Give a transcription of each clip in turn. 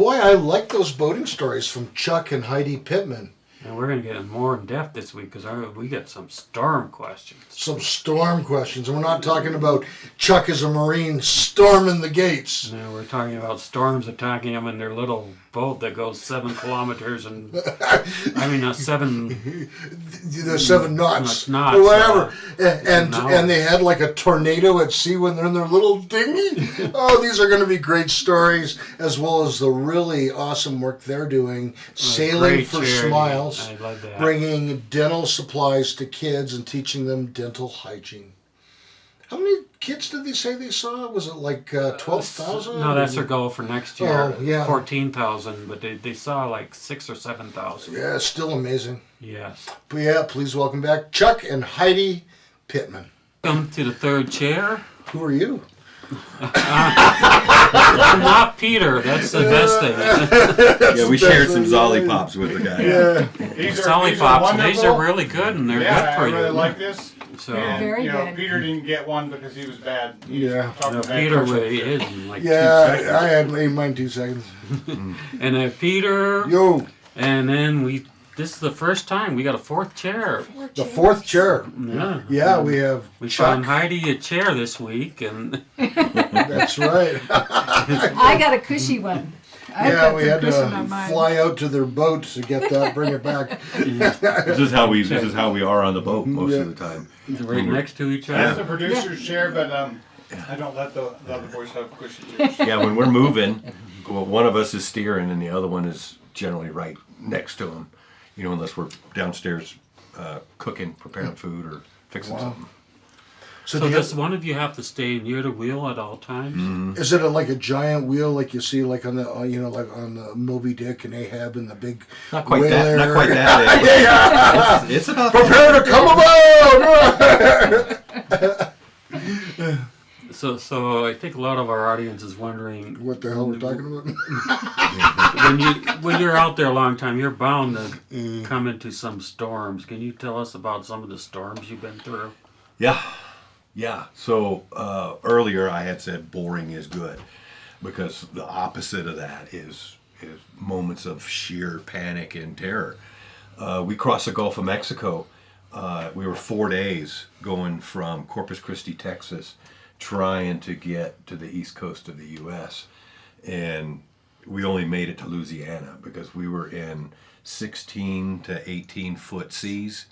Boy, I like those boating stories from Chuck and Heidi Pittman. And we're going to get more in depth this week because we got some storm questions. Some storm questions. And we're not talking about Chuck as a Marine storming the gates. No, we're talking about storms attacking them in their little boat that goes 7 kilometers and, I mean, 7... The 7 knots. Knots, or whatever. And they had like a tornado at sea when they're in their little dinghy. Oh, these are going to be great stories, as well as the really awesome work they're doing. Sailing for charity. Smiles. I love that. Bringing dental supplies to kids and teaching them dental hygiene. How many kids did they say they saw? Was it like 12,000? No, that's their goal for next year. Oh, yeah. 14,000, but they saw like 6,000 or 7,000. Yeah, it's still amazing. Yes. But yeah, please welcome back Chuck and Heidi Pittman. Welcome to the third chair. Who are you? I'm not Peter. That's the best thing. Yeah, we shared some Zollipops with the guy. Yeah. These Zollipops, and these are really good, and they're good for I you. really like this. So, And, Very you know, good. Peter didn't get one because he was bad. He was Yeah. talking no, bad Peter commercial. really is in like 2 Yeah, seconds. I had mine 2 seconds. And then Peter, Yo, and then this is the first time we got a fourth chair. the fourth chair. Yeah. Yeah, we have We Chuck. found Heidi a chair this week, and That's right. I got a cushy one. I've Yeah, got we some had cushion to on mine. fly out to their boat to get that, bring it back. This is how we are on the boat most of the time. right next to each That's other. the producer's chair, but I don't let the other boys have cushy chairs. Yeah, when we're moving, well, one of us is steering and the other one is generally right next to him. You know, unless we're downstairs cooking, preparing food, or fixing something. So, So does one of you have to stay near the wheel at all times? is it like a giant wheel like you see like on the like on the Moby Dick and Ahab and the big Not quite whaler? that. Not quite that. It's about Prepare to come aboard! So I think a lot of our audience is wondering What the hell we're talking about? when you're out there a long time, you're bound to come into some storms. Can you tell us about some of the storms you've been through? Yeah. So earlier I had said boring is good, because the opposite of that is moments of sheer panic and terror. We crossed the Gulf of Mexico. We were 4 days going from Corpus Christi, Texas, trying to get to the east coast of the U.S. And we only made it to Louisiana because we were in 16 to 18 foot seas.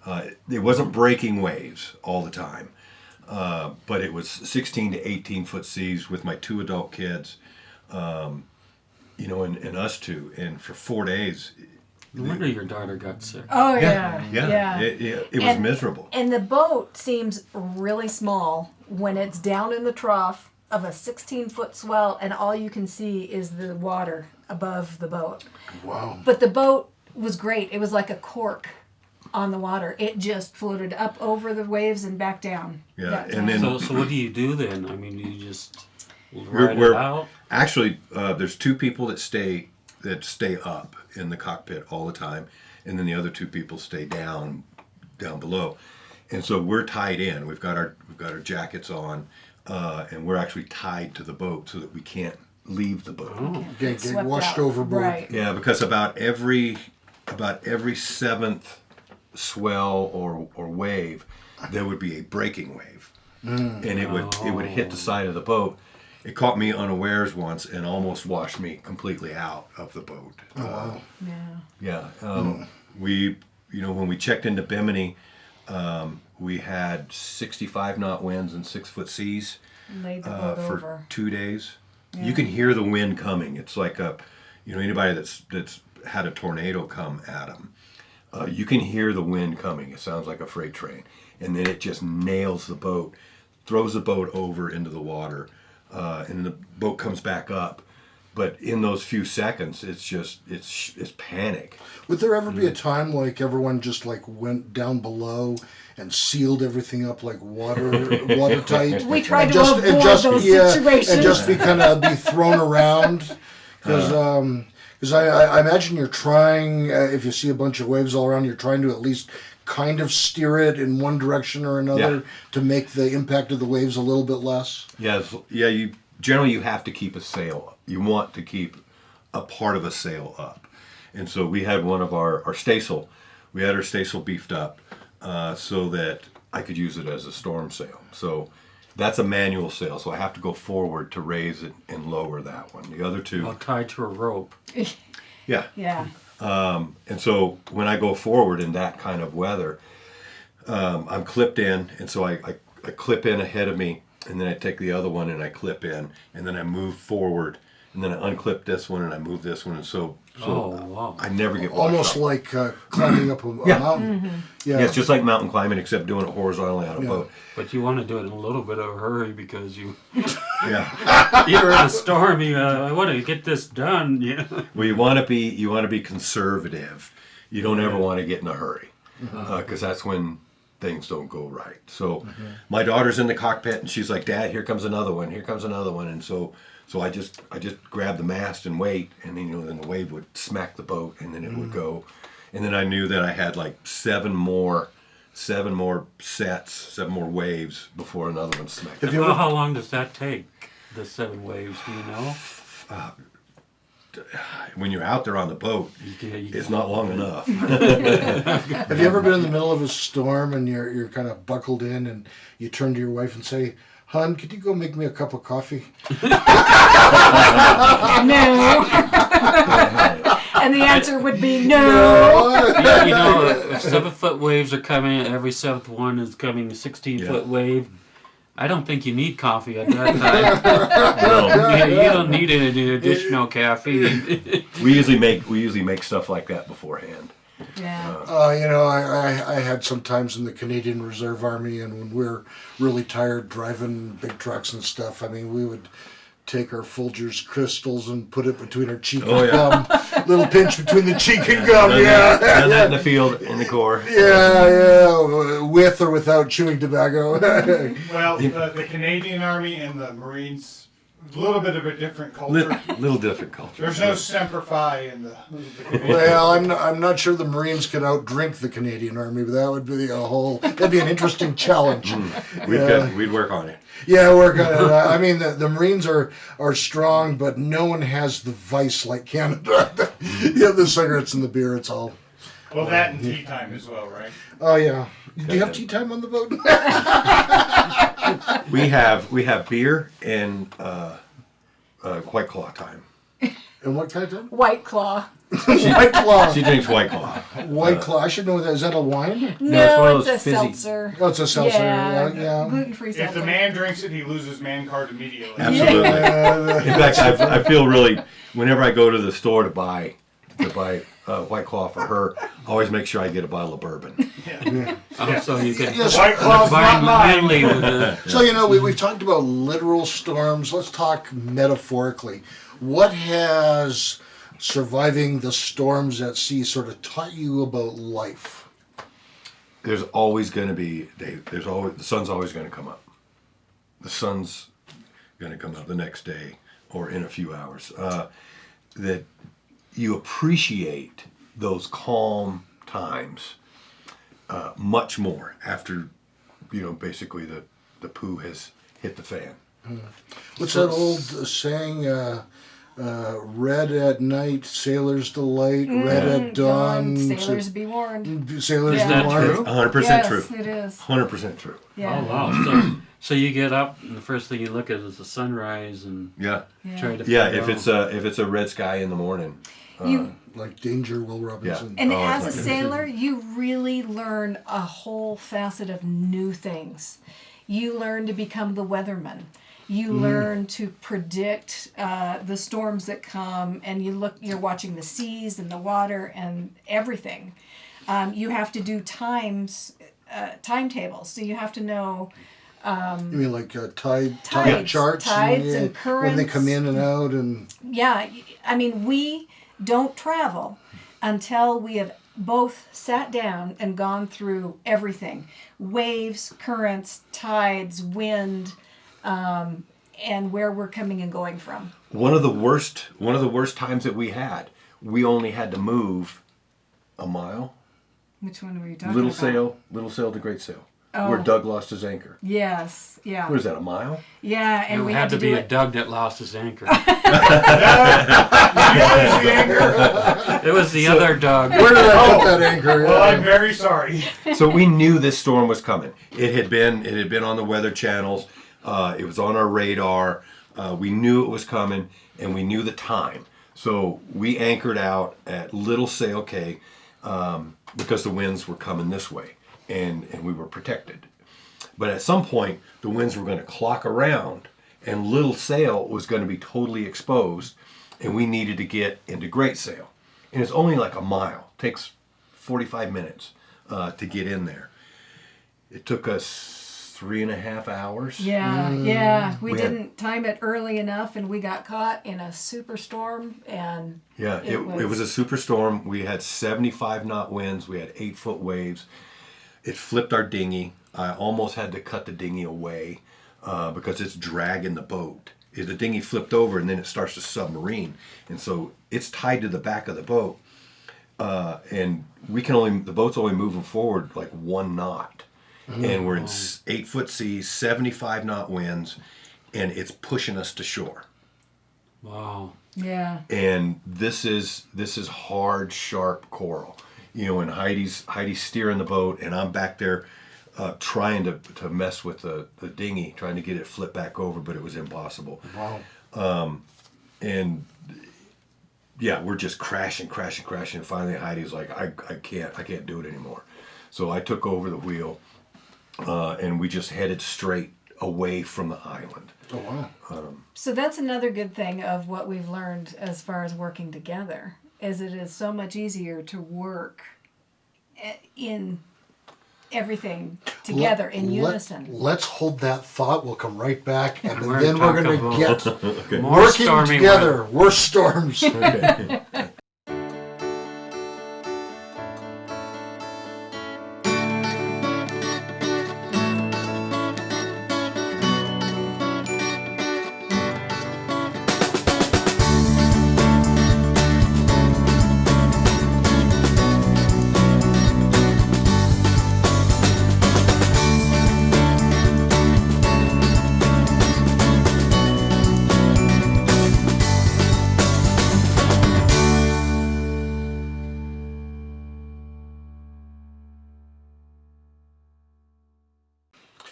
It wasn't breaking waves all the time, but it was 16 to 18 foot seas with my 2 adult kids, and us two. And for 4 days. No wonder your daughter got sick. Oh, yeah. It was miserable. And the boat seems really small when it's down in the trough of a 16-foot swell and all you can see is the water above the boat. Wow. But the boat was great. It was like a cork on the water. It just floated up over the waves and back down. Yeah, Back and down. then- So what do you do then? I mean, do you just ride it We're out? actually there's 2 people that stay up in the cockpit all the time, and then the other 2 people stay down below, and so we're tied in. We've got our jackets on, and we're actually tied to the boat so that we can't leave the boat. Oh. Get Swept washed out. overboard. Right. Yeah, because about every 7th swell or wave, there would be a breaking wave, and it would hit the side of the boat. It caught me unawares once and almost washed me completely out of the boat. Yeah. We, when we checked into Bimini, we had 65 knot winds and 6 foot seas Laid the boat for over. 2 days. You can hear the wind coming. It's like anybody that's had a tornado come at them, you can hear the wind coming. It sounds like a freight train, and then it just nails the boat, throws the boat over into the water, and the boat comes back up. But in those few seconds, it's panic. Would there ever be a time like everyone just like went down below and sealed everything up like watertight? We tried And to avoid those situations. And just be thrown around? Because I imagine you're trying, if you see a bunch of waves all around, you're trying to at least kind of steer it in one direction or another to make the impact of the waves a little bit less. You have to keep a sail. You want to keep a part of a sail up. And so we had one of our staysail. We had our staysail beefed up so that I could use it as a storm sail. So that's a manual sail. So I have to go forward to raise it and lower that one. The other two, Well, tied to a rope. yeah. Yeah. And so when I go forward in that kind of weather, I'm clipped in, and so I clip in ahead of me, and then I take the other one and I clip in, and then I move forward, and then I unclip this one and I move this one, and so Oh, wow. I never get washed Almost up. like climbing up a mountain. Yeah. Yeah, it's just like mountain climbing, except doing it horizontally on a boat. But you want to do it in a little bit of a hurry because Yeah. you're in a storm. I want to get this done. Yeah. Well, you want to be conservative. You don't ever want to get in a hurry, because that's when things don't go right. So my daughter's in the cockpit and she's like, "Dad, here comes another one. Here comes another one." And so I just grab the mast and wait, and then then the wave would smack the boat, and then it would go, and then I knew that I had like seven more waves before another one smacked. Have you Well, ever, how long does that take? The 7 waves, do you know? When you're out there on the boat, it's not long enough. have you ever been in the middle of a storm and you're kind of buckled in and you turn to your wife and say, "Hun, could you go make me a cup of coffee?" No. And the answer would be no. If 7-foot waves are coming, every 7th one is coming a 16-foot wave. I don't think you need coffee at that time. No. You don't need any additional caffeine. We usually make stuff like that beforehand. Yeah. I had some times in the Canadian Reserve Army, and when we were really tired driving big trucks and stuff, I mean, we would take our Folgers crystals and put it between our cheek and gum. Little pinch between the cheek and gum, Done that in the field, in the Corps. Yeah, with or without chewing tobacco. Well, the Canadian Army and the Marines, a little bit of a different culture. Little different culture. There's no Semper Fi in the Canadian Well, I'm not sure the Marines could outdrink the Canadian Army, but that would be that'd be an interesting challenge. We'd work on it. Yeah, work on it. I mean, the Marines are strong, but no one has the vice like Canada. You have the cigarettes and the beer, it's all. Well, that and tea time as well, right? Oh, yeah. Do you have tea time on the boat? We have beer and White Claw time. And what kind of time? White Claw. White Claw. She drinks White Claw. White Claw. I should know that. Is that a wine? No, it's one of it's a those fizzy- seltzer. Oh, it's a seltzer. Yeah. Gluten-free If seltzer. the man drinks it, he loses man card immediately. Absolutely. In fact, I feel really, whenever I go to the store to buy White Claw for her, I always make sure I get a bottle of bourbon. So you can Yes. White Claw's not mine. environmentally with the So, we've talked about literal storms. Let's talk metaphorically. What has surviving the storms at sea sort of taught you about life? There's always going to be, Dave, the sun's always going to come up. The sun's going to come up the next day or in a few hours. That you appreciate those calm times much more after, basically the poo has hit the fan. What's that old saying? Red at night, sailor's delight. Red at dawn, Sailors be warned. sailors Yeah. be that warned. true? 100% Yes, true. it is. 100% true. Yeah. Oh wow! So you get up and the first thing you look at is the sunrise and Yeah. try to Yeah, figure if it's a red sky in the morning. You Like Danger, Will Robinson. And Oh, as a it's like- sailor, you really learn a whole facet of new things. You learn to become the weatherman. You learn to predict the storms that come, and you're watching the seas and the water and everything. You have to do timetables, so you have to know You mean like tide Tides, charts? tides and when they currents. come in and out and... Yeah, I mean, we don't travel until we have both sat down and gone through everything. Waves, currents, tides, wind, and where we're coming and going from. One of the worst times that we only had to move a mile. Which one were you talking Little about? sail to great sail. where Doug lost his anchor. Yes. Yeah. What is that, a mile? Yeah, and It we had to to be do a it. Doug that lost his anchor. Well, It was the other Doug. Where did I put that anchor? I'm very sorry. So we knew this storm was coming. It had been on the weather channels. It was on our radar. We knew it was coming, and we knew the time. So we anchored out at Little Sail Cay because the winds were coming this way, and we were protected. But at some point, the winds were going to clock around, and Little Sail was going to be totally exposed, and we needed to get into Great Sail. And it's only like a mile. It takes 45 minutes to get in there. It took us 3.5 hours. Yeah. We We had- didn't time it early enough, and we got caught in a superstorm. And Yeah, it was a superstorm. We had 75 knot winds. We had 8-foot waves. It flipped our dinghy. I almost had to cut the dinghy away because it's dragging the boat. The dinghy flipped over, and then it starts to submarine, and so it's tied to the back of the boat. And the boat's only moving forward like 1 knot, and we're in 8-foot seas, 75 knot winds, and it's pushing us to shore. Wow. yeah. And this is hard, sharp coral. And Heidi's steering the boat, and I'm back there trying to mess with the dinghy, trying to get it flipped back over, but it was impossible. Wow. And yeah, we're just crashing. And finally Heidi's like, I can't do it anymore. So I took over the wheel, and we just headed straight away from the island. Oh, wow. So that's another good thing of what we've learned as far as working together, is it is so much easier to work in everything together in unison. Let's hold that thought. We'll come right back, and We're then we're talking going to about get more working stormy together. Worst storms. Okay.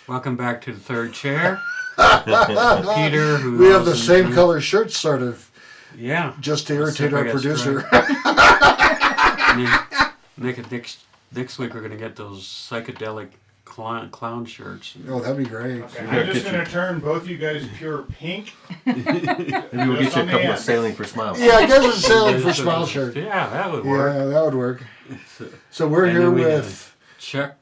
Welcome back to the third chair. Peter, who We have the also- same color shirts, sort of, Yeah. just to irritate Except I our got producer. Nick and next week we're gonna get those psychedelic clown shirts. Oh, that'd be great. Okay, gotta I'm just get going to turn both you guys pure pink. Maybe we'll get you a Just on the couple of end. Sailing for Smiles. Yeah, I guess it's sailing for smile shirt. Yeah, that would work. Yeah, that would work. So we're And here then we with Chuck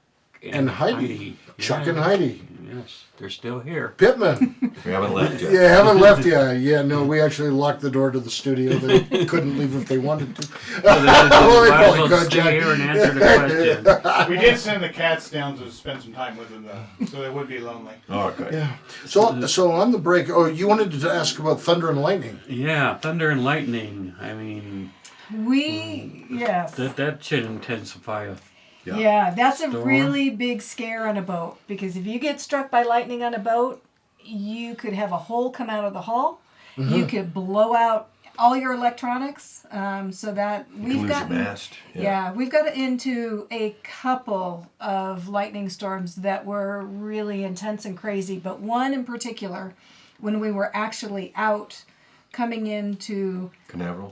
and Heidi. Chuck Yeah. and Heidi Yes, they're still here. Pittman. We haven't left yet. Yeah, haven't left yet. Yeah, no, we actually locked the door to the studio. They couldn't leave if they wanted to. Well, they might as probably well could, stay Jack. here and answer the question. We did send the cats down to spend some time with them, though, so they would be lonely. Oh, okay. Yeah. So on the break, you wanted to ask about thunder and lightning. Yeah, thunder and lightning. I mean, Yes. that should intensify. Yeah, that's a Storm. really big scare on a boat, because if you get struck by lightning on a boat, you could have a hole come out of the hull. You could blow out all your electronics. So that You can we've lose gotten your mast. yeah, we've got into a couple of lightning storms that were really intense and crazy, but one in particular, when we were actually out coming into Canaveral.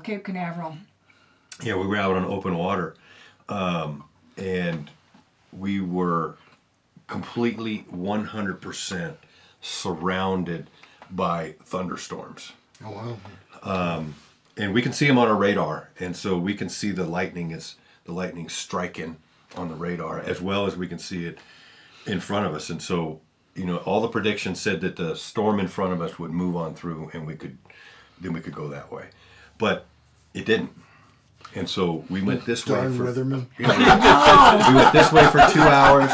Cape Canaveral. Yeah, we were out on open water, and we were completely 100% surrounded by thunderstorms. Oh wow. And we can see them on our radar, and so we can see the lightning striking on the radar, as well as we can see it in front of us. And so, all the predictions said that the storm in front of us would move on through, and we could go that way, but it didn't. And so we went this way Darn for weatherman. we went this way for 2 hours,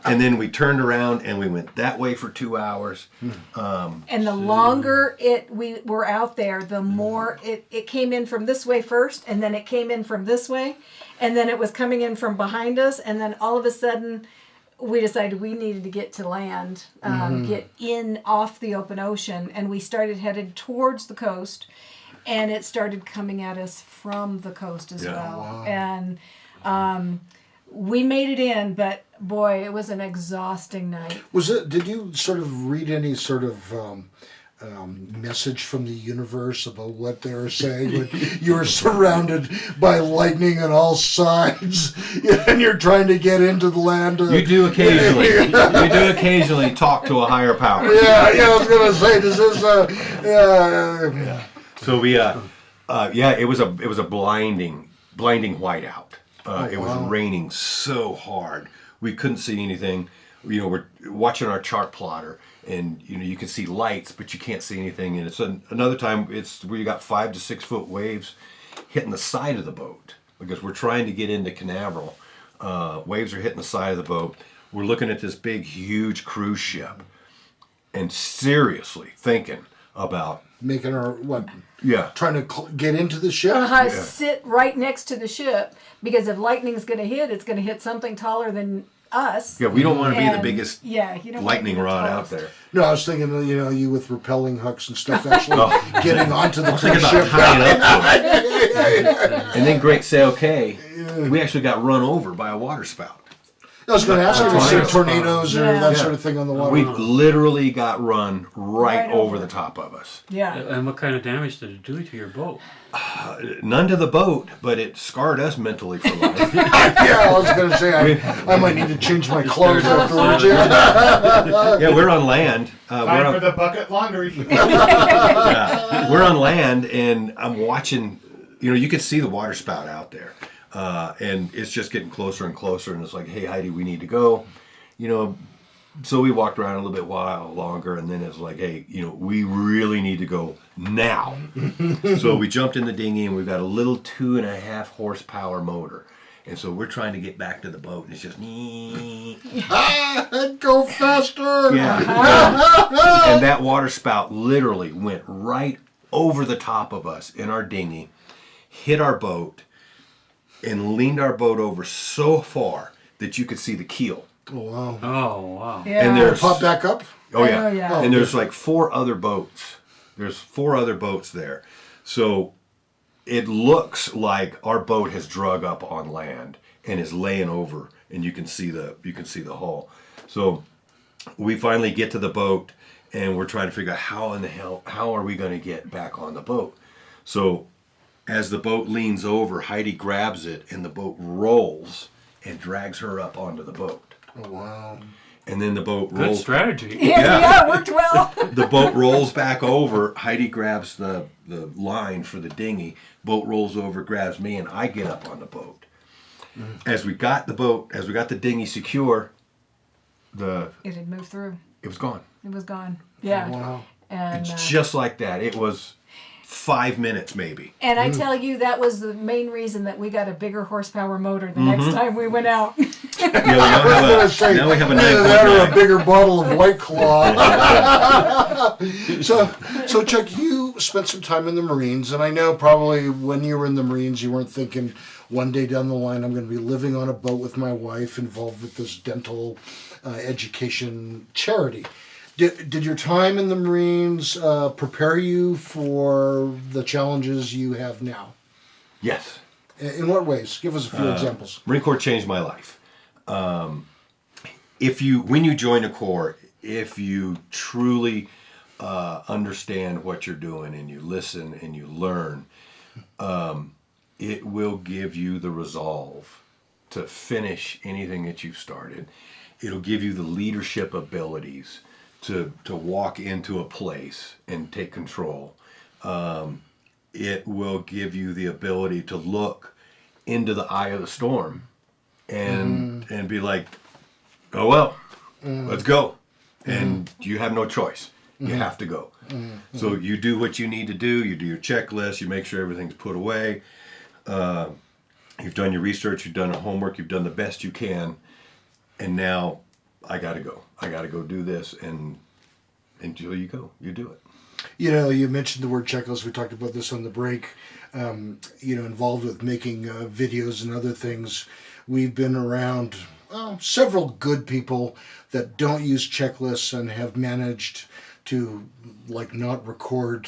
and then we turned around and we went that way for 2 hours. And the longer we were out there, the more it came in from this way first, and then it came in from this way, and then it was coming in from behind us, and then all of a sudden we decided we needed to get to land, get in off the open ocean, and we started headed towards the coast, and it started coming at us from the coast as well. Wow. And we made it in, but boy, it was an exhausting night. Did you sort of read any sort of message from the universe about what they were saying when you were surrounded by lightning on all sides and you're trying to get into the land? You do occasionally. You do occasionally talk to a higher power. Yeah, I was gonna say, does this? Yeah. So we, it was a blinding whiteout. It was raining so hard we couldn't see anything. You know, we're watching our chart plotter, and you know you can see lights, but you can't see anything. And it's another time it's where you got 5 to 6 foot waves hitting the side of the boat because we're trying to get into Canaveral. Waves are hitting the side of the boat. We're looking at this big, huge cruise ship, and seriously thinking about Making our trying to get into the ship. Sit right next to the ship, because if lightning's going to hit, it's going to hit something taller than us. Yeah, we don't want to be the And, biggest you don't lightning want to be the rod out tallest. there. No, I was thinking, you with rappelling hooks and stuff, actually getting onto the Thinking cruise about ship. tying up to it. And then Great Sail K, we actually got run over by a water spout. I was going to ask you if you see tornadoes or Yeah. that sort of thing on the water. We literally got run right Right over over. the top of us. Yeah. And what kind of damage did it do to your boat? None to the boat, but it scarred us mentally for life. Yeah, I was going to say, I might need to change my clothes afterwards. Yeah, we're on land. Time for the bucket laundry. We're on land, and I'm watching. You know, you can see the water spout out there, and it's just getting closer and closer. And it's like, hey, Heidi, we need to go. You know, so we walked around a little bit while longer, and then it's like, hey, we really need to go now. So we jumped in the dinghy, and we've got a little 2.5 horsepower motor. And so we're trying to get back to the boat, and it's just Go faster. yeah. And that water spout literally went right over the top of us in our dinghy, hit our boat, and leaned our boat over so far that you could see the keel. Oh, wow. Oh, wow. Yeah. And there's Pop back up? oh yeah. Oh, yeah. And there's like 4 other boats. There's 4 other boats there. So it looks like our boat has drug up on land and is laying over, and you can see the hull. So we finally get to the boat, and we're trying to figure out how are we going to get back on the boat. So as the boat leans over, Heidi grabs it, and the boat rolls and drags her up onto the boat. Oh, wow. And then the boat Good rolls. strategy. Yeah, it worked well. The boat rolls back over. Heidi grabs the line for the dinghy. Boat rolls over, grabs me, and I get up on the boat. As we got the dinghy secure, It had moved through. it was gone. It was gone. Yeah. Wow. And Just like that. It was 5 minutes maybe. and I tell you, that was the main reason that we got a bigger horsepower motor the next time we went out. Now we have a That or a 9.9. bigger bottle of White Claw. So Chuck, you spent some time in the Marines, and I know probably when you were in the Marines, you weren't thinking one day down the line, I'm going to be living on a boat with my wife involved with this dental education charity. Did your time in the Marines prepare you for the challenges you have now? Yes. In what ways? Give us a few examples. Marine Corps changed my life. When you join the Corps, if you truly understand what you're doing and you listen and you learn, it will give you the resolve to finish anything that you've started. It'll give you the leadership abilities to walk into a place and take control. It will give you the ability to look into the eye of the storm and be like, oh well, let's go. And you have no choice. You have to go. So you do what you need to do. You do your checklist. You make sure everything's put away. You've done your research. You've done your homework. You've done the best you can. And now I got to go. I got to go do this. And until you go, you do it. You mentioned the word checklist. We talked about this on the break. Involved with making videos and other things. we've been around several good people that don't use checklists and have managed to like not record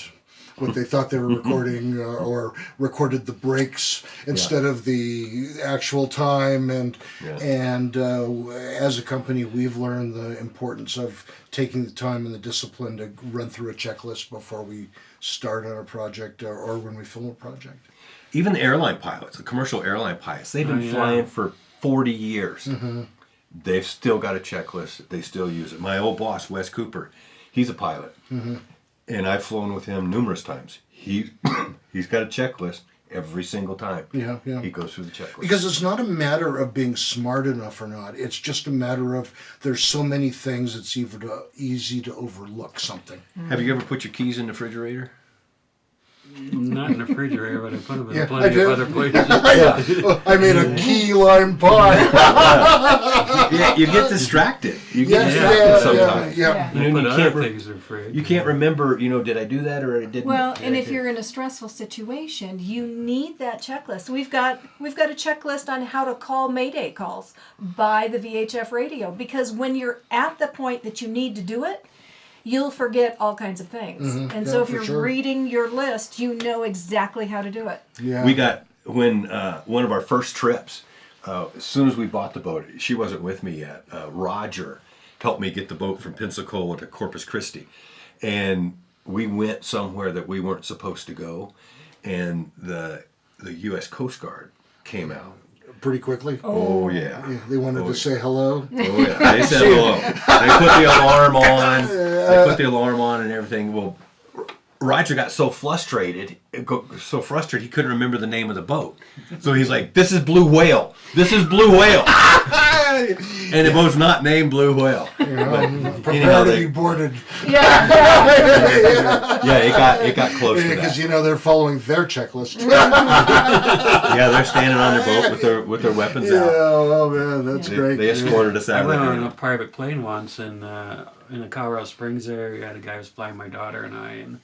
what they thought they were recording or recorded the breaks instead of the actual time. And as a company, we've learned the importance of taking the time and the discipline to run through a checklist before we start on a project or when we film a project. Even the airline pilots, the commercial airline pilots, they've been flying for 40 years. Mm-hmm. They've still got a checklist. They still use it. My old boss, Wes Cooper, he's a pilot. Mm-hmm. And I've flown with him numerous times. He's got a checklist every single time. Yeah. He goes through the checklist. Because it's not a matter of being smart enough or not. It's just a matter of there's so many things it's easy to overlook something. Have you ever put your keys in the refrigerator? Not in the refrigerator, but I put them in plenty of other places. I made a key lime pie. Yeah, you get distracted. You get distracted sometimes. Yeah. You put other things in the fridge. You can't remember, did I do that or I didn't? Well, and if you're in a stressful situation, you need that checklist. We've got a checklist on how to call Mayday calls by the VHF radio, because when you're at the point that you need to do it, you'll forget all kinds of things. Mm-hmm. And so if you're reading your list, you know exactly how to do it. Yeah. We got, when one of our first trips, as soon as we bought the boat, she wasn't with me yet, Roger helped me get the boat from Pensacola to Corpus Christi. And we went somewhere that we weren't supposed to go. And the U.S. Coast Guard came out. Pretty quickly. Oh yeah. They wanted to say hello. Oh yeah. They said hello. They put the alarm on. They put the alarm on and everything. Well, Roger got so frustrated he couldn't remember the name of the boat. So he's like, "This is Blue Whale. This is Blue Whale." And the boat's not named Blue Whale. Prepare to be boarded. It got close to that. Because they're following their checklist. They're standing on their boat with their weapons out. Oh man, that's great. They escorted us out. I went on a private plane once in the Colorado Springs area. The guy was flying my daughter and I, and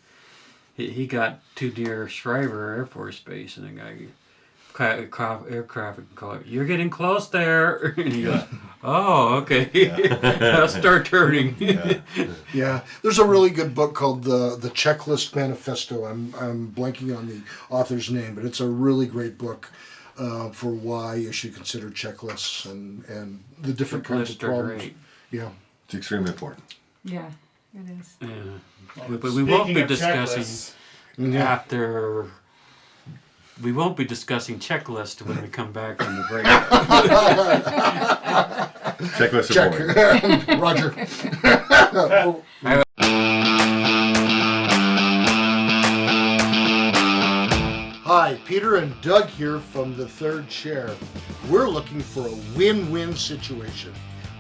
he got too near Shriver Air Force Base, and the guy, air traffic controller, "You're getting close there." And he goes, "Oh, okay." I'll start turning. Yeah, there's a really good book called the Checklist Manifesto. I'm blanking on the author's name, but it's a really great book for why you should consider checklists and the different kinds of problems. Great. Yeah, it's extremely important. Yeah, it is. Yeah. But we won't be discussing after. We won't be discussing checklist when we come back from the break. Checklist check. Roger. Hi, Peter and Doug here from the Third Chair. We're looking for a win-win situation.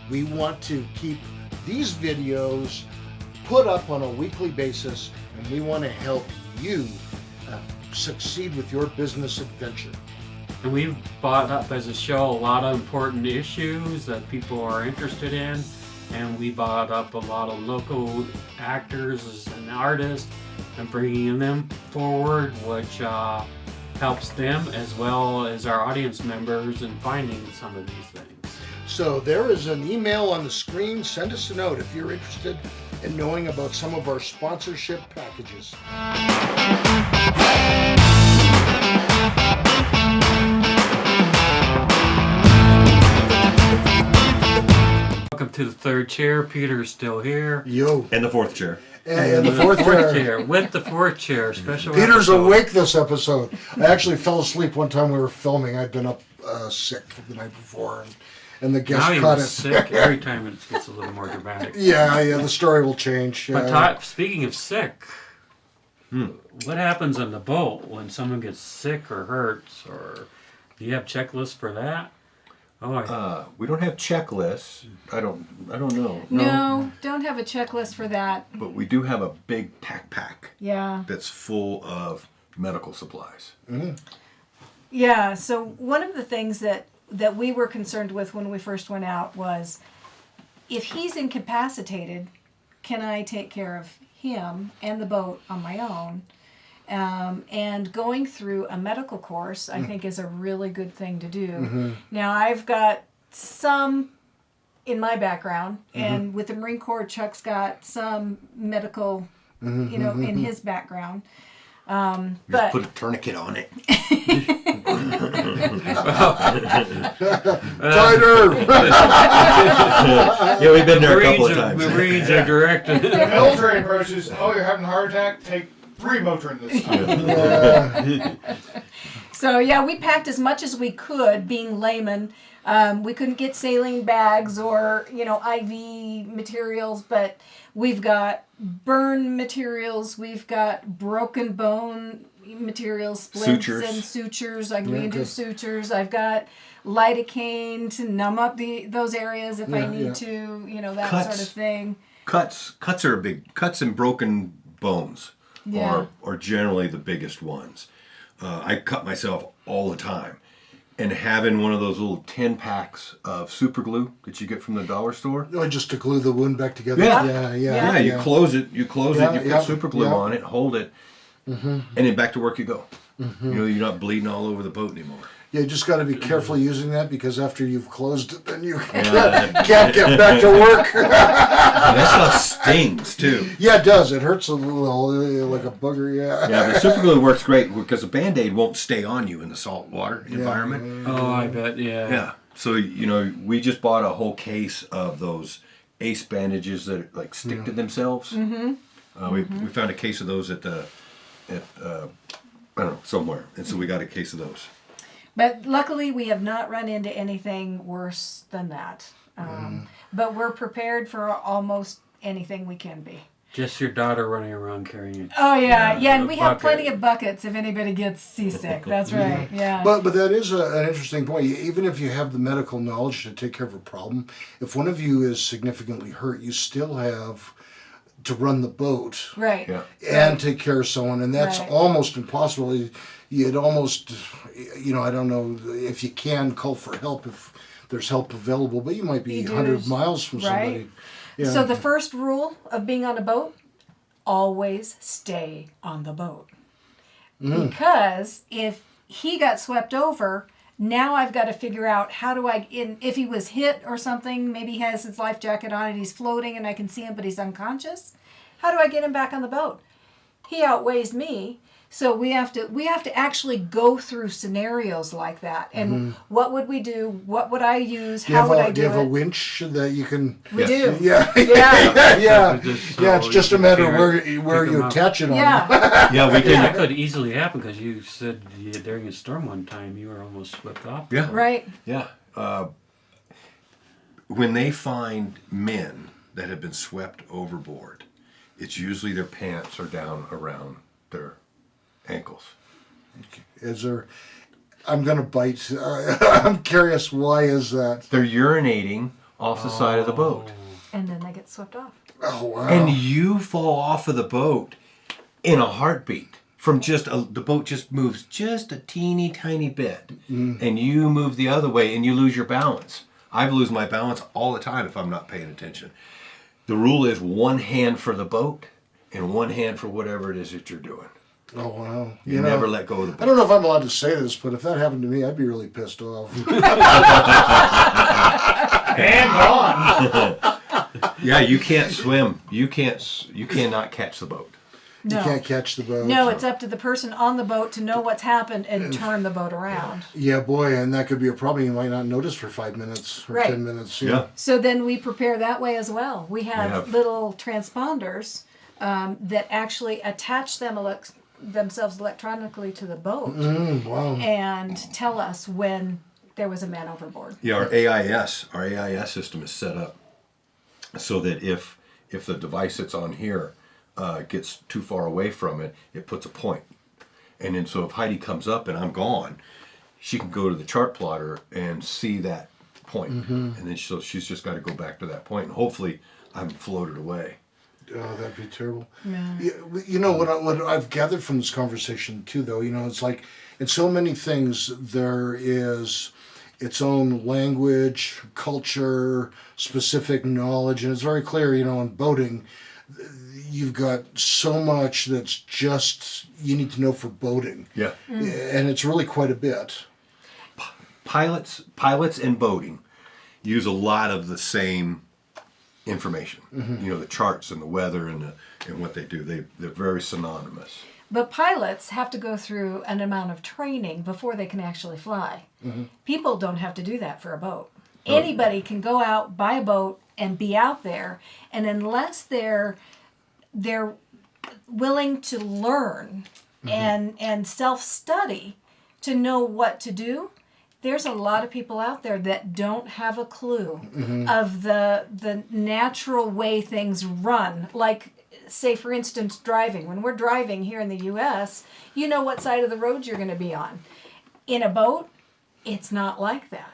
We want to keep these videos put up on a weekly basis, and we want to help you succeed with your business adventure. And we've brought up as a show a lot of important issues that people are interested in, and we brought up a lot of local actors and artists and bringing them forward, which helps them as well as our audience members in finding some of these things. So there is an email on the screen. Send us a note if you're interested in knowing about some of our sponsorship packages. Welcome to the Third Chair. Peter's still here. Yo. And the fourth chair. And the fourth chair. With the fourth chair. Special Peter's episode. awake this episode. I actually fell asleep one time we were filming. I'd been up sick the night before, and the guest now caught he it. was sick. Every time it gets a little more dramatic. Yeah, the story will change. But speaking of sick, what happens on the boat when someone gets sick or hurts? Or do you have checklists for that? Oh, we don't have checklists. I don't know. No, don't have a checklist for that. But we do have a big pack. Yeah. That's full of medical supplies. Mm-hmm. Yeah. So one of the things that we were concerned with when we first went out was, if he's incapacitated, can I take care of him and the boat on my own? And going through a medical course, I think, is a really good thing to do. Now, I've got some in my background, and with the Marine Corps, Chuck's got some medical, in his background. But Put a tourniquet on it. Tighter. Yeah, we've been there a couple of times. Marines are directed. The military approach is, oh, you're having a heart attack? Take 3 Motrin this time. Yeah. So yeah, we packed as much as we could, being laymen. We couldn't get saline bags or IV materials, but we've got burn materials, we've got broken bone materials, splints Sutures. and sutures. We can do good. sutures. I've got lidocaine to numb up those areas if I need to, that Cuts. sort of thing. Cuts are big. Cuts and broken bones Yeah. are generally the biggest ones. I cut myself all the time. And having one of those little 10 packs of super glue that you get from the dollar store. Oh, just to glue the wound back together. Yeah. Yeah. You close it, you Yeah, put super glue yeah. on it, hold it, and then back to work you go. You're not bleeding all over the boat anymore. Yeah, you just got to be careful using that because after you've closed it, then you can't get back to work. That stuff stings too. Yeah, it does. It hurts a little, like a booger. Yeah. Yeah, the super glue works great because a Band-Aid won't stay on you in the salt water environment. Oh, I bet, yeah. Yeah. So, we just bought a whole case of those ace bandages that like stick to themselves. We found a case of those at I don't know, somewhere. And so we got a case of those. But luckily, we have not run into anything worse than that. But we're prepared for almost anything we can be. Just your daughter running around carrying it. Oh yeah, and we have bucket. plenty of buckets if anybody gets seasick. That's right. Yeah. But that is an interesting point. Even if you have the medical knowledge to take care of a problem, if one of you is significantly hurt, you still have to run the boat right. Yeah. and take care of someone, and that's Right. almost impossible. You'd almost, I don't know if you can call for help if there's help available, but you might be You do. 100 miles from Right. somebody. Yeah. So the first rule of being on a boat: always stay on the boat. Because if he got swept over, now I've got to figure out how do if he was hit or something, maybe he has his life jacket on and he's floating and I can see him but he's unconscious. How do I get him back on the boat? He outweighs me. So we have to actually go through scenarios like that. And what would we do? What would I use? How would I do do you have a it? winch that you can? We Yes. do. Yeah, Yeah. yeah. Just Yeah, it's so just a you matter can of figure where pick you 'em up. attach it on. Yeah. Yeah, we That can. could easily happen because you said during a storm one time you were almost swept off. Yeah. Right. Yeah. When they find men that have been swept overboard, it's usually their pants are down around their ankles. Is there? I'm gonna bite. I'm curious. Why is that? They're urinating off the side of the boat. And then they get swept off. Oh wow. And you fall off of the boat in a heartbeat. From the boat just moves just a teeny tiny bit. And you move the other way and you lose your balance. I lose my balance all the time if I'm not paying attention. The rule is one hand for the boat and one hand for whatever it is that you're doing. Oh wow. You never let go of the I boat. don't know if I'm allowed to say this, but if that happened to me, I'd be really pissed off. And gone. Yeah, you can't swim. You cannot catch the boat. No. You can't catch the boat. No, it's up to the person on the boat to know what's happened and turn the boat around. Yeah, boy, and that could be a problem you might not notice for 5 minutes or Right. 10 minutes. Yeah. So then we prepare that way as well. We have have- little transponders that actually attach themselves electronically to the boat Wow. and tell us when there was a man overboard. Yeah, our AIS system is set up so that if the device that's on here gets too far away from it, it puts a point. And then so if Heidi comes up and I'm gone, she can go to the chart plotter and see that point. And then she's just got to go back to that point, and hopefully I'm floated away. Oh, that'd be terrible. Yeah. You know what I've gathered from this conversation too, though. It's like in so many things there is its own language, culture, specific knowledge, and it's very clear. In boating, you've got so much that's just you need to know for boating, Yeah. and it's really quite a bit. Pilots and boating use a lot of the same information. You know, the charts and the weather and what they do. They're very synonymous. But pilots have to go through an amount of training before they can actually fly. People don't have to do that for a boat. Anybody can go out, buy a boat, and be out there, and unless they're willing to learn and self-study to know what to do, there's a lot of people out there that don't have a clue of the natural way things run. Like, say, for instance, driving. When we're driving here in the U.S., you know what side of the road you're going to be on. In a boat, it's not like that.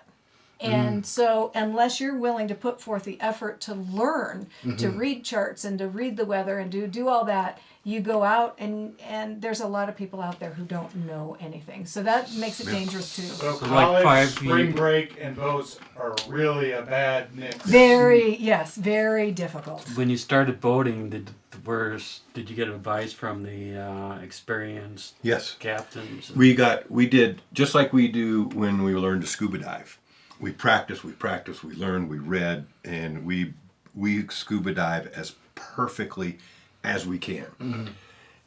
And so unless you're willing to put forth the effort to learn, to read charts and to read the weather and do all that, you go out and there's a lot of people out there who don't know anything. So that makes it dangerous too. So So like college, 5 spring years. break, and boats are really a bad mix. Very difficult. When you started boating, did you get advice from the experienced Yes. captains? We did just like we do when we learned to scuba dive. We practiced, we learned, we read, and we scuba dive as perfectly as we can.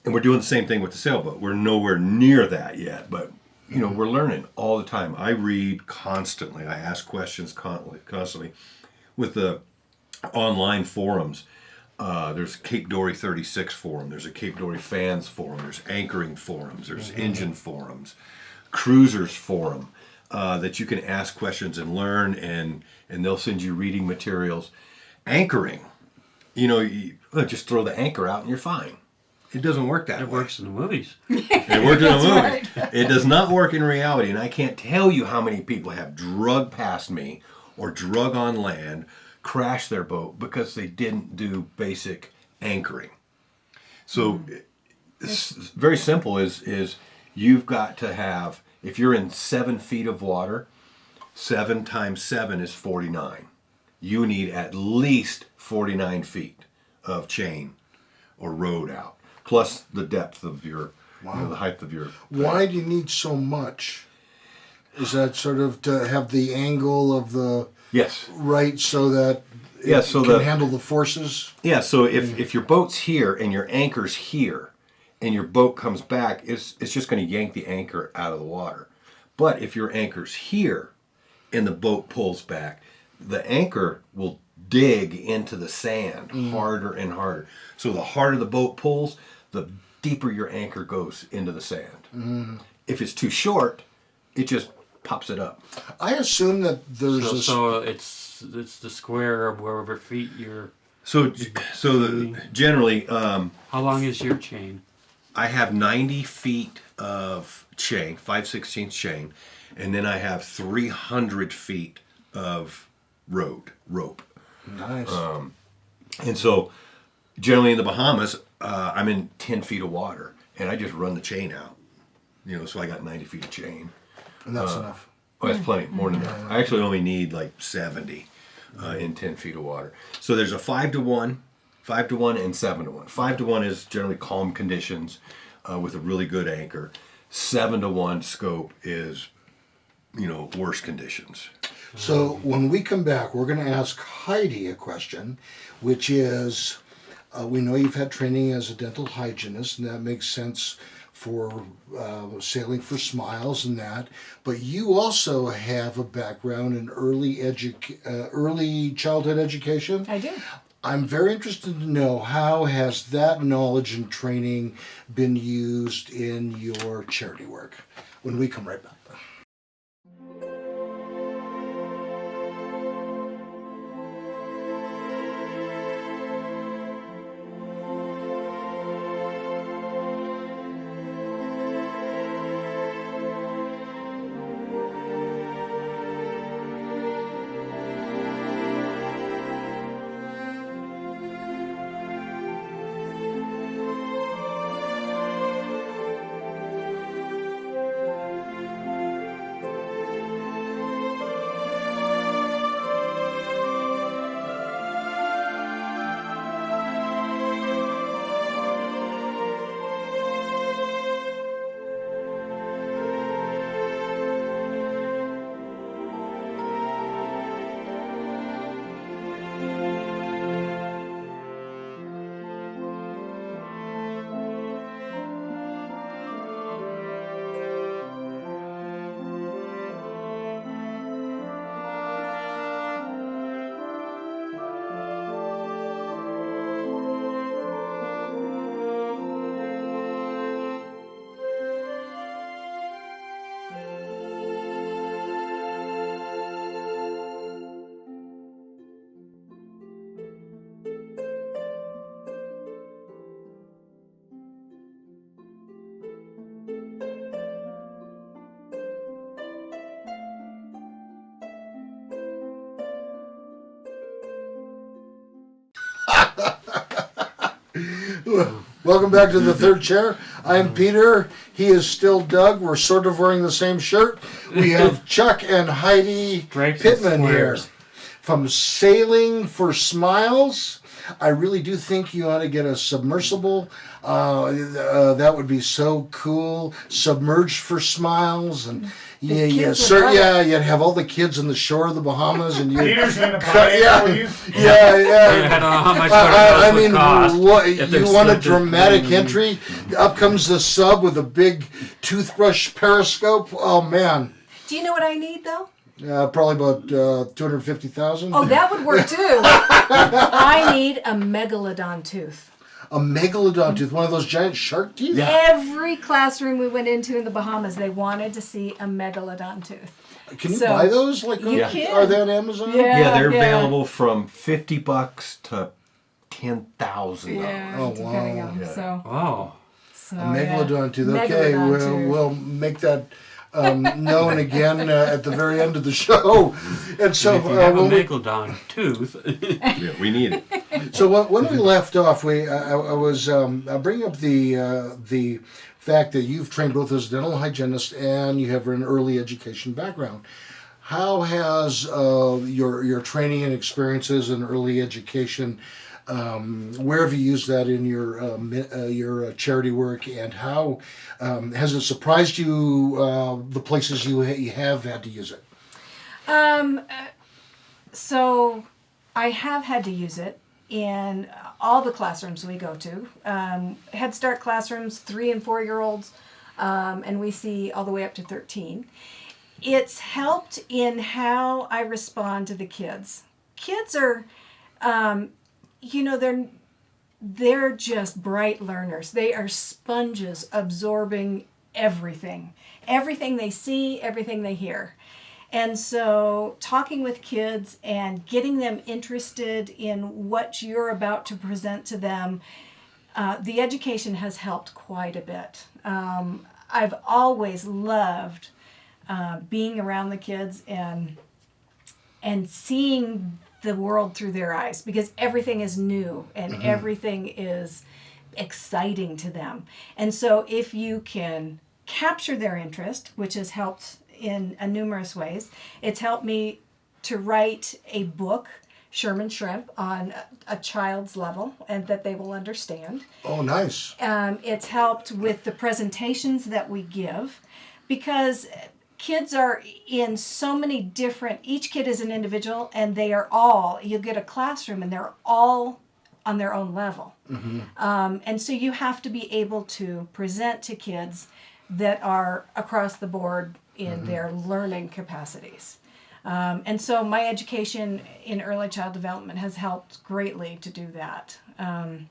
And we're doing the same thing with the sailboat. We're nowhere near that yet, but you know, we're learning all the time. I read constantly. I ask questions constantly. With the online forums, there's a Cape Dory 36 forum, there's a Cape Dory fans forum, there's anchoring forums, there's engine forums, cruisers forum. That you can ask questions and learn, and they'll send you reading materials. Anchoring, you know, just throw the anchor out and you're fine. It doesn't work that way. It works in the movies. It works in a movie. right. It does not work in reality, and I can't tell you how many people have drug past me or drug on land, crashed their boat because they didn't do basic anchoring. So it's very simple. Is you've got to have, if you're in 7 feet of water, 7 times 7 is 49. You need at least 49 feet of chain or rode out, plus the depth of your, the height of your. Why do you need so much? Is that sort of to have the angle of the Yes. right so that Yeah, it so can the- handle the forces? Yeah, so if your boat's here and your anchor's here, and your boat comes back, it's just going to yank the anchor out of the water. But if your anchor's here and the boat pulls back, the anchor will dig into the sand harder and harder. So the harder the boat pulls, the deeper your anchor goes into the sand. If it's too short, it just pops it up. I assume that there's So it's the square of wherever feet you're. So generally, How long is your chain? I have 90 feet of chain, 5/16 chain, and then I have 300 feet of rope. nice. And so, generally in the Bahamas, I'm in 10 feet of water, and I just run the chain out. You know, so I got 90 feet of chain. and that's enough. Oh, that's plenty, more than enough. I actually only need like 70 in 10 feet of water. So there's a 5-to-1, 5-to-1, and 7-to-1. 5-to-1 is generally calm conditions with a really good anchor. 7-to-1 scope is, you know, worse conditions. So when we come back, we're going to ask Heidi a question, which is, we know you've had training as a dental hygienist, and that makes sense for sailing for Smiles and that. But you also have a background in early childhood education. I do. I'm very interested to know, how has that knowledge and training been used in your charity work? When we come right back. Welcome back to the third chair. I'm Peter. He is still Doug. We're sort of wearing the same shirt. We have Chuck and Heidi Pittman here from Sailing for Smiles. I really do think you ought to get a submersible. That would be so cool. Submerged for Smiles, and you'd have all the kids on the shore of the Bahamas, and you. Peter's gonna buy it for you. I don't know how much I mean, cost. You want a dramatic entry? Up comes the sub with a big toothbrush periscope. Oh man. Do you know what I need though? Probably about 250,000. Oh, that would work too. I need a megalodon tooth. A megalodon tooth, one of those giant shark teeth? Yeah. Every classroom we went into in the Bahamas, they wanted to see a megalodon tooth. Can you buy those? can. Are they on Amazon? Yeah, they're available from $50 to $10,000. Yeah, Oh, depending wow. on. Yeah. So A megalodon tooth. Okay, Megalodon we'll make that known again at the very end of the show. And so If you have a megalodon tooth, Yeah, we need it. So when we left off, I was bringing up the fact that you've trained both as a dental hygienist and you have an early education background. How has your training and experiences in early education? Where have you used that in your charity work, and how has it surprised you the places you have had to use it? So I have had to use it in all the classrooms we go to. Head Start classrooms, 3 and 4 year olds, and we see all the way up to 13. It's helped in how I respond to the kids. Kids are, they're just bright learners. They are sponges absorbing everything. Everything they see, everything they hear. And so talking with kids and getting them interested in what you're about to present to them, the education has helped quite a bit. I've always loved being around the kids and seeing the world through their eyes, because everything is new and everything is exciting to them. And so if you can capture their interest, which has helped in numerous ways, it's helped me to write a book, Sherman Shrimp, on a child's level and that they will understand. Oh, nice. It's helped with the presentations that we give, because kids are in so many different, each kid is an individual, and they are all, you get a classroom and they're all on their own level. And so you have to be able to present to kids that are across the board in their learning capacities. And so my education in early child development has helped greatly to do that. I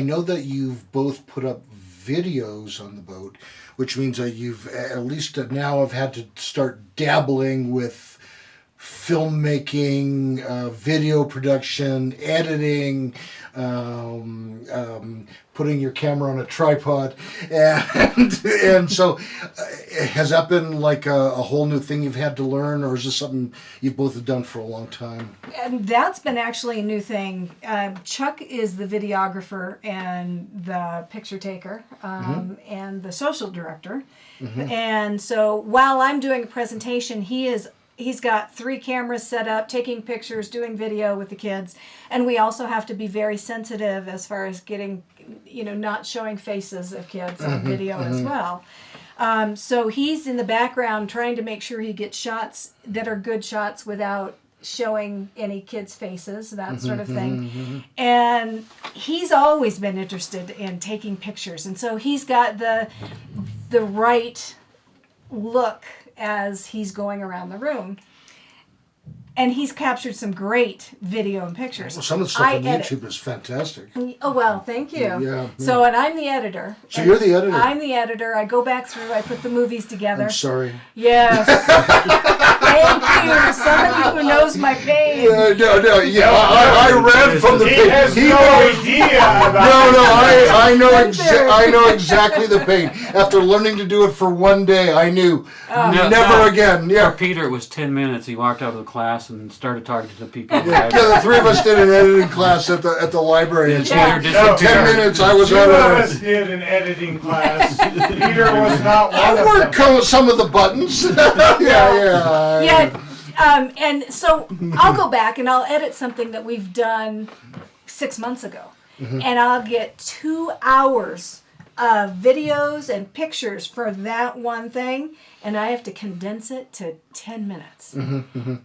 know that you've both put up videos on the boat, which means that you've at least now have had to start dabbling with filmmaking, video production, editing, putting your camera on a tripod, and so has that been like a whole new thing you've had to learn, or is this something you both have done for a long time? And that's been actually a new thing. Chuck is the videographer and the picture taker and the social director, and so while I'm doing a presentation, he's got 3 cameras set up, taking pictures, doing video with the kids. And we also have to be very sensitive as far as getting, not showing faces of kids on video as well. So he's in the background trying to make sure he gets shots that are good shots without showing any kids' faces, that sort of thing. And he's always been interested in taking pictures. And so he's got the right look as he's going around the room. And he's captured some great video and pictures. Well, some of the stuff on YouTube is fantastic. Oh, well, thank you. Yeah. So, and I'm the editor. So you're the editor? I'm the editor. I go back through, I put the movies together. I'm sorry. Yes. Thank you. Somebody who knows my pain. I ran from the He has no idea about I I know exactly the pain. After learning to do it for one day, I knew never again. Yeah. For Peter, it was 10 minutes. He walked out of the class and started talking to the people. Yeah, the three of us did an editing class at the library. And so Peter disappeared. 10 minutes, I was Two out of of us did an editing class. Peter was not one I of them. worked some of the buttons. yeah. Yeah. And so I'll go back and I'll edit something that we've done 6 months ago. And I'll get 2 hours of videos and pictures for that one thing. And I have to condense it to 10 minutes.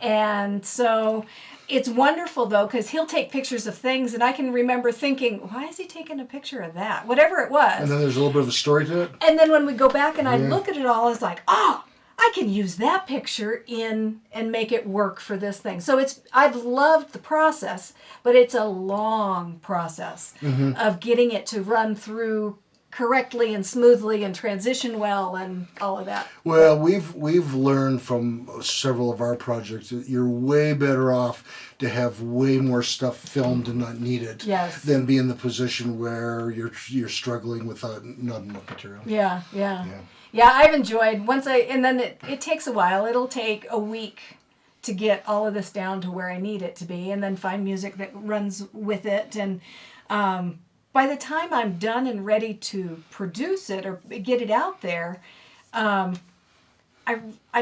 And so it's wonderful, though, because he'll take pictures of things. And I can remember thinking, why is he taking a picture of that? Whatever it was. And then there's a little bit of a story to it. And then when we go back and I look at it all, it's like, oh, I can use that picture in and make it work for this thing. So I've loved the process, but it's a long process of getting it to run through correctly and smoothly and transition well and all of that. Well, we've learned from several of our projects that you're way better off to have way more stuff filmed and not needed than be in the position where you're struggling with not enough material. Yeah, I've enjoyed and then it takes a while. It'll take a week to get all of this down to where I need it to be, and then find music that runs with it. And by the time I'm done and ready to produce it or get it out there, I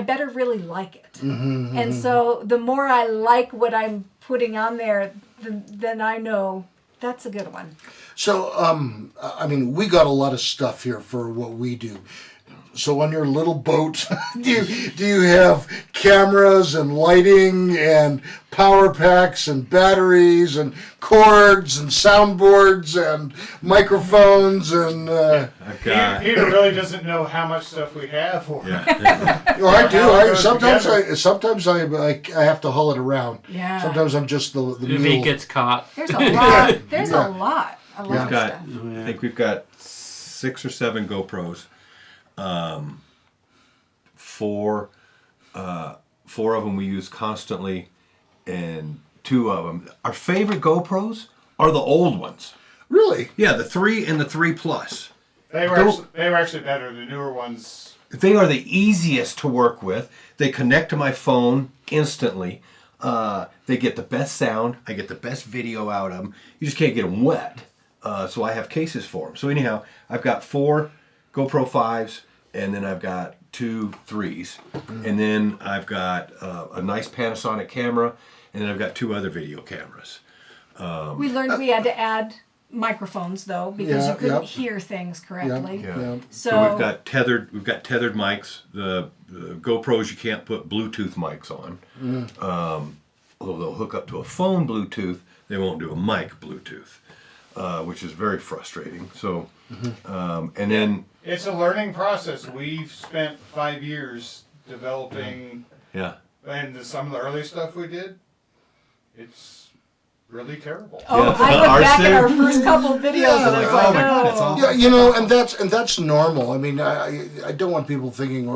better really like it. And so the more I like what I'm putting on there, then I know that's a good one. So, I mean, we got a lot of stuff here for what we do. So on your little boat, do you have cameras and lighting and power packs and batteries and cords and soundboards and microphones and? I've got. Peter really doesn't know how much stuff we have for him. Well, I do. How it goes Sometimes I have to haul it around. Yeah. Sometimes I'm just the If he mule. gets caught. There's a lot. There's Yeah. a lot of We've got. stuff. I think we've got 6 or 7 GoPros. 4 of them we use constantly, and 2 of them. Our favorite GoPros are the old ones. Really? Yeah, the 3 and the 3 Plus. They were actually better. The newer ones. They are the easiest to work with. They connect to my phone instantly. They get the best sound. I get the best video out of them. You just can't get them wet. So I have cases for them. So anyhow, I've got 4 GoPro 5s, and then I've got 2 3s. And then I've got a nice Panasonic camera, and then I've got 2 other video cameras. We learned we had to add microphones though because Yeah, you couldn't yep. hear things correctly. Yeah. So, So we've got tethered mics. The GoPros you can't put Bluetooth mics on. Although they'll hook up to a phone Bluetooth, they won't do a mic Bluetooth, which is very frustrating. So, and then It's a learning process. We've spent 5 years developing, and some of the early stuff we did, it's really terrible. I look back at our first couple videos and it's like, oh my God, it's awful. Yeah, you know, and that's normal. I mean, I don't want people thinking,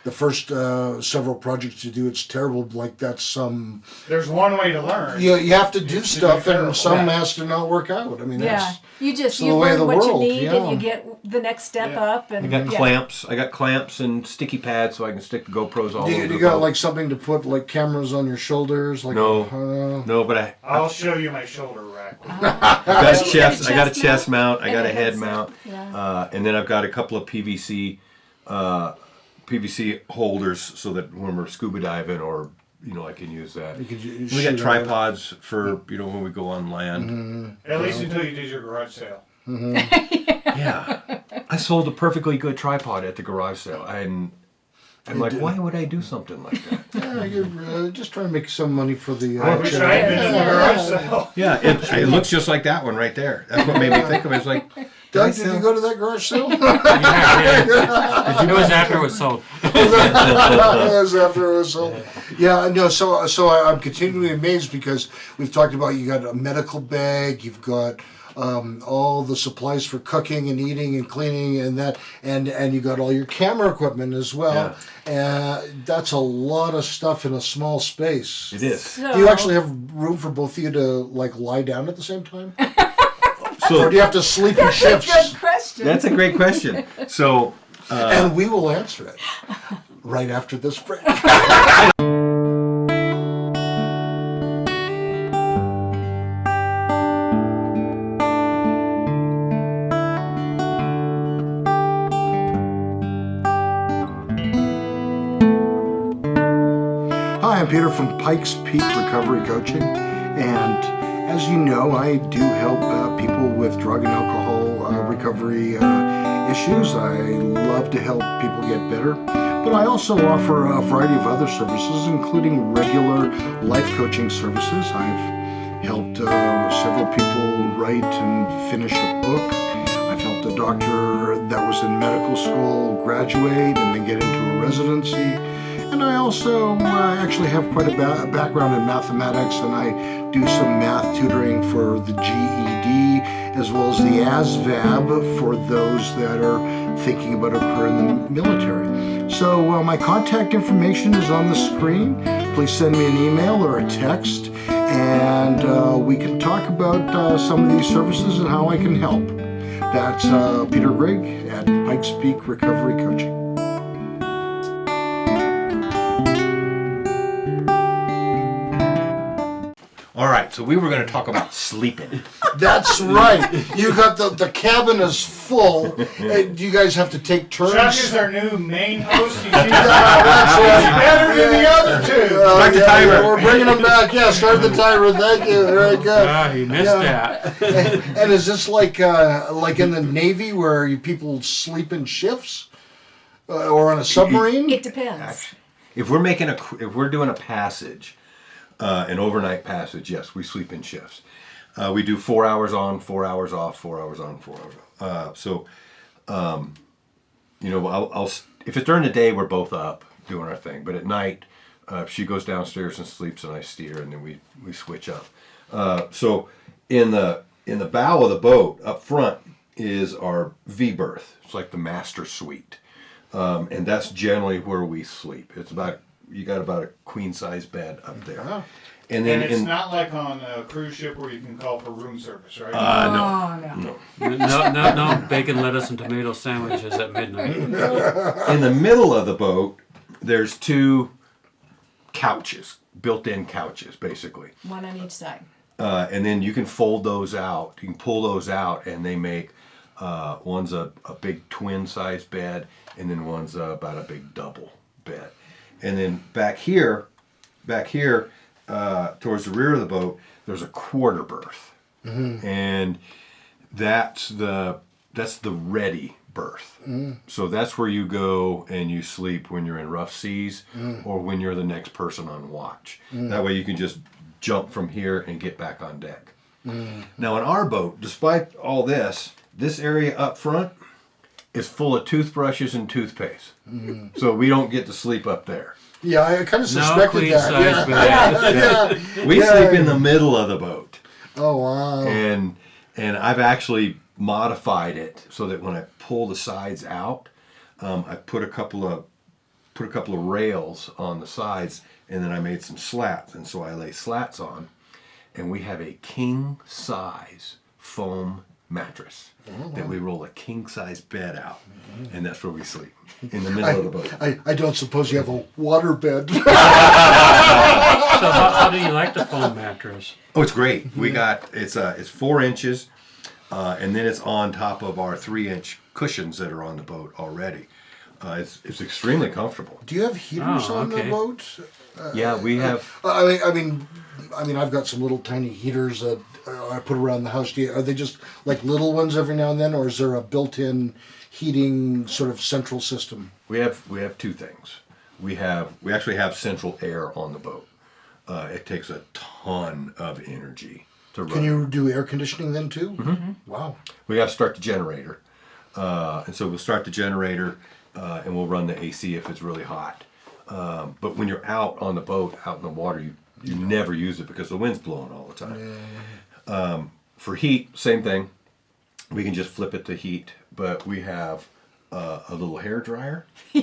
the first several projects you do, it's terrible. Like that's some. There's one way to learn. You have to do It's to stuff, be and terrible. some has to not work out. I mean, that's you it's the way of learn the what you world, need yeah. and you get the next step up. And I got clamps. I got clamps and sticky pads so I can stick the GoPros all Do over you the got boat. like something to put like cameras on your shoulders? Like No, but I'll show you my shoulder rack. I got a chest. I got a chest chest mount. I and got a a head headset. mount. Yeah. And then I've got a couple of PVC holders so that when we're scuba diving or I can use that. You could We shoot got out. tripods for when we go on land. At least until you did your garage sale. Yeah, I sold a perfectly good tripod at the garage sale, and I'm like, why would I do something like that? Yeah, you're just trying to make some money for the. I wish I had been in the garage sale. Yeah, it looks just like that one right there. That's what made me think of it. It's like, Doug, did you go to that garage sale? It was after it was sold. Yes, after it was sold. Yeah, no. So I'm continually amazed because we've talked about you got a medical bag, you've got all the supplies for cooking and eating and cleaning and that, and you got all your camera equipment as well. That's a lot of stuff in a small space. it is. So, Do you actually have room for both of you to like lie down at the same time? Or do you have to sleep in That's a shifts? good question. That's a great question. So, And we will answer it right after this break. Hi, I'm Peter from Pikes Peak Recovery Coaching, and as you know, I do help people with drug and alcohol recovery issues. I love to help people get better, but I also offer a variety of other services, including regular life coaching services. I've helped several people write and finish a book. I've helped a doctor that was in medical school graduate and then get into a residency. And I also actually have quite a background in mathematics, and I do some math tutoring for the GED as well as the ASVAB for those that are thinking about a career in the military. So my contact information is on the screen. Please send me an email or a text, and we can talk about some of these services and how I can help. That's Peter Grigg at Pikes Peak Recovery Coaching. all right. So we were going to talk about sleeping. That's right. You got the cabin is full. Do you guys have to take turns? Chuck is our new main host. He's That's right. better than the other two. Start the timer. We're bringing them back. Yeah, start the timer. Thank you. Very good. Ah, you missed that. And is this like in the Navy where people sleep in shifts, or on a submarine? It depends. If we're doing a passage, an overnight passage, yes, we sleep in shifts. We do 4 hours on, 4 hours off, 4 hours on, 4 hours off. I'll if it's during the day, we're both up doing our thing. But at night, she goes downstairs and sleeps, and I steer, and then we switch up. So in the bow of the boat up front is our V berth. It's like the master suite, and that's generally where we sleep. You got about a queen size bed up there. Wow. And then it's not like on a cruise ship where you can call for room service, right? No. No bacon, lettuce, and tomato sandwiches at midnight. in the middle of the boat, there's two couches, built-in couches, basically. One on each side. And then you can fold those out. You can pull those out, and they make one's a big twin-size bed, and then one's about a big double bed. And then back here, towards the rear of the boat, there's a quarter berth, and that's the ready berth. So that's where you go and you sleep when you're in rough seas or when you're the next person on watch. That way you can just jump from here and get back on deck. Now in our boat, despite all this area up front is full of toothbrushes and toothpaste. So we don't get to sleep up there. Yeah, I kind of No suspected queen that. size bed. We sleep in the middle of the boat. Oh wow. And I've actually modified it so that when I pull the sides out, I put a couple of rails on the sides, and then I made some slats, and so I lay slats on, and we have a king size foam mattress that we roll a king size bed out, and that's where we sleep in the middle of the boat. I don't suppose you have a water bed. So how do you like the foam mattress? Oh, it's great. We got it's 4 inches, and then it's on top of our 3-inch cushions that are on the boat already. It's extremely comfortable. Do you have heaters on the boat? Yeah, we have. I mean, I've got some little tiny heaters that I put around the house. Are they just like little ones every now and then, or is there a built-in heating sort of central system? We have two things. We actually have central air on the boat. It takes a ton of energy to run. Can you do air conditioning then too? Mm-hmm. Wow. We got to start the generator, and so we'll start the generator, and we'll run the AC if it's really hot. But when you're out on the boat, out in the water, you never use it because the wind's blowing all the time. For heat, same thing. We can just flip it to heat, but we have a little hair dryer. I've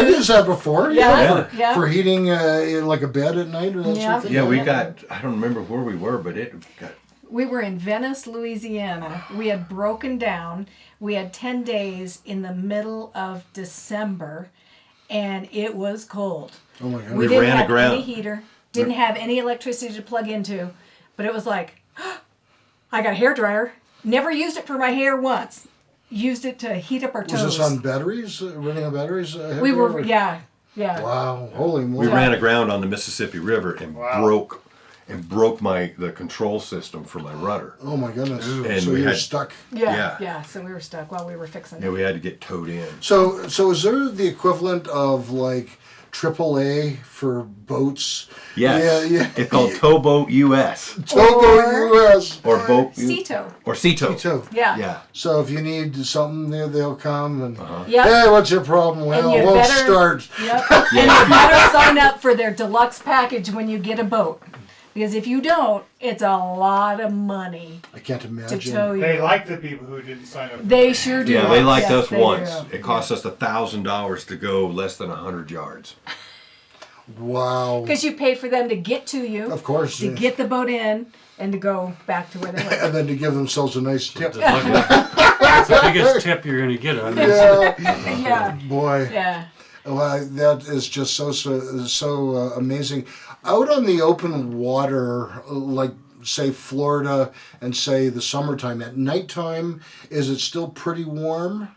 used that before. Yeah. For heating like a bed at night or that sort of thing. Yeah, we got. I don't remember where we were, but it got We were in Venice, Louisiana. We had broken down. We had 10 days in the middle of December, and it was cold. Oh my God. We didn't ran have aground. any heater, didn't have any electricity to plug into, but it was like, I got a hair dryer. Never used it for my hair once. Used it to heat up our toes. Was this on batteries? Running on batteries? We were, yeah. Wow! Holy moly! We ran aground on the Mississippi River and broke the control system for my rudder. Oh my goodness! And So we you're had- stuck. Yeah. So we were stuck while we were fixing Yeah, it. we had to get towed in. So is there the equivalent of like AAA for boats? Yes. Yeah. It's called Towboat US Towboat US. or Boat Ceto. or Ceto. Too. Yeah. Yeah. So if you need something, they'll come and. Yep. Hey, what's your problem? Well, you it won't better- start. Yep. And you better sign up for their deluxe package when you get a boat. Because if you don't, it's a lot of money I can't to imagine. tow you. They like the people who didn't sign up. They sure do. Yeah, they liked Yes, us they once. do. It cost us $1,000 to go less than 100 yards. Wow. Because you pay for them to get to you, Of course. to get the boat in, and to go back to where they went. And then to give themselves a nice tip. That's the biggest tip you're going to get on this. Yeah. Yeah. Boy. Yeah. Well, that is just so amazing. Out on the open water, like say Florida and say the summertime, at nighttime, is it still pretty warm?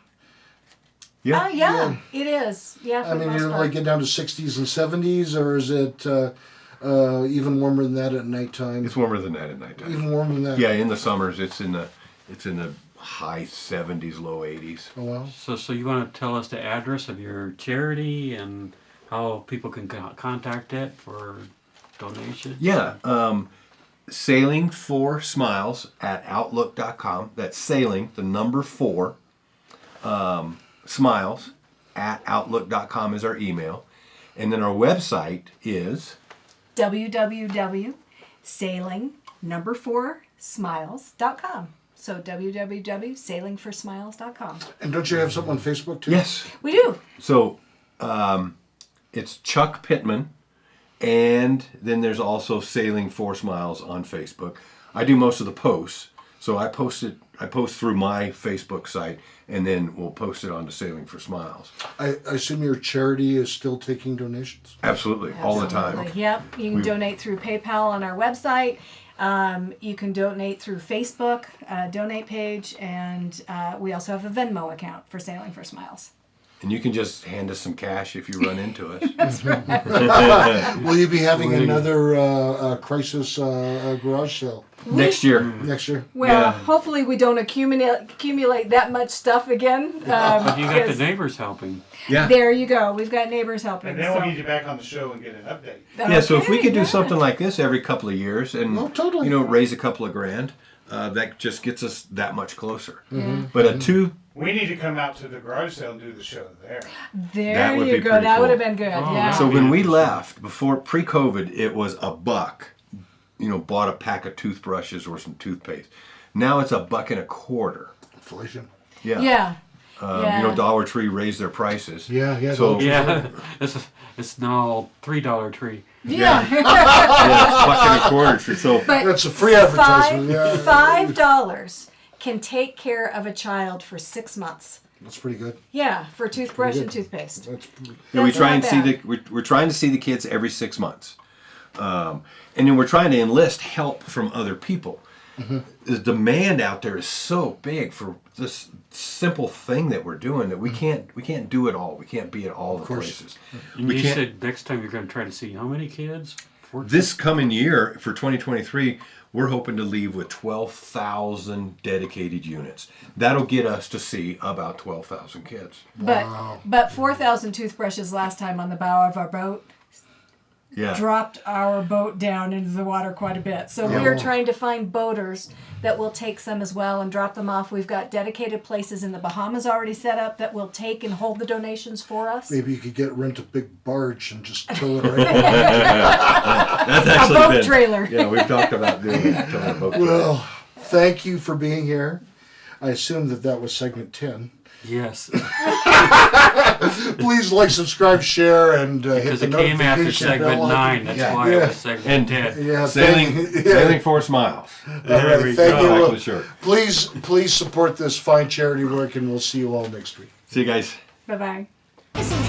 Yeah. Yeah, it is. Yeah, for I the mean, most you part. like get down to 60s and 70s, or is it even warmer than that at nighttime? It's warmer than that at nighttime. Even warmer than that. Yeah, in the summers it's in the high 70s, low 80s. Oh well. So you want to tell us the address of your charity and how people can contact it for donation? Yeah, Sailing for Smiles at Outlook.com. That's sailing, the number 4, smiles at Outlook.com is our email. And then our website is www.sailing4smiles.com. So www.sailingforsmiles.com. And don't you have something on Facebook too? yes. We do. So it's Chuck Pittman, and then there's also Sailing 4 Smiles on Facebook. I do most of the posts, so I post through my Facebook site, and then we'll post it onto Sailing for Smiles. I assume your charity is still taking donations. Absolutely, all the time. Absolutely. Yep. You can donate through PayPal on our website. You can donate through Facebook, donate page, and we also have a Venmo account for Sailing for Smiles. And you can just hand us some cash if you run into us. Will you be having another crisis garage sale Next year. next year? Well, Yeah. hopefully we don't accumulate that much stuff again. But you got the because- neighbors helping. Yeah. There you go. We've got neighbors helping. And then we'll so- get you back on the show and get an update. Yeah, so if we Okay, could do yeah. something like this every couple of years and Oh, totally. raise a couple of grand, that just gets us that much closer. Mm-hmm. But a two We need to come out to the garage sale and do the show there. There That would you be go. pretty That cool. would have been good. Oh, yeah. So when we left, before pre-COVID, it was $1. Bought a pack of toothbrushes or some toothpaste. Now it's $1.25. Inflation. Yeah. yeah. Yeah. Dollar Tree raised their prices. Yeah, yeah. So Yeah, it's now $3 tree. Yeah. yeah, it's $1.25. So But That's a free advertisement. Yeah. $5 can take care of a child for 6 months. That's pretty good. Yeah, for toothbrush and good. toothpaste. That's we That's try not and see bad. we're trying to see the kids every 6 months, and then we're trying to enlist help from other people. The demand out there is so big for this simple thing that we're doing that we can't do it all. We can't be at all the places. And We you can't- said next time you're going to try to see how many kids? 14? This coming year for 2023, we're hoping to leave with 12,000 dedicated units. That'll get us to see about 12,000 kids. But 4,000 toothbrushes last time on the bow of our boat Yeah. dropped our boat down into the water quite a bit. So Yeah. we are trying to find boaters that will take some as well and drop them off. We've got dedicated places in the Bahamas already set up that will take and hold the donations for us. maybe you could rent a big barge and just tow it right. That's actually boat been- trailer. Yeah, we've talked about doing that. Towing a boat trailer. Well, thank you for being here. I assume that was segment 10. Yes, Please like, subscribe, share, and hit because the it came after notification segment bell. 9. That's Yeah. why Yeah. it was segment 10. Yeah, Sailing for Smiles. All right, There we thank go. you. Back Well, with the shirt. please support this fine charity work, and we'll see you all next week. See you guys. Bye bye. This is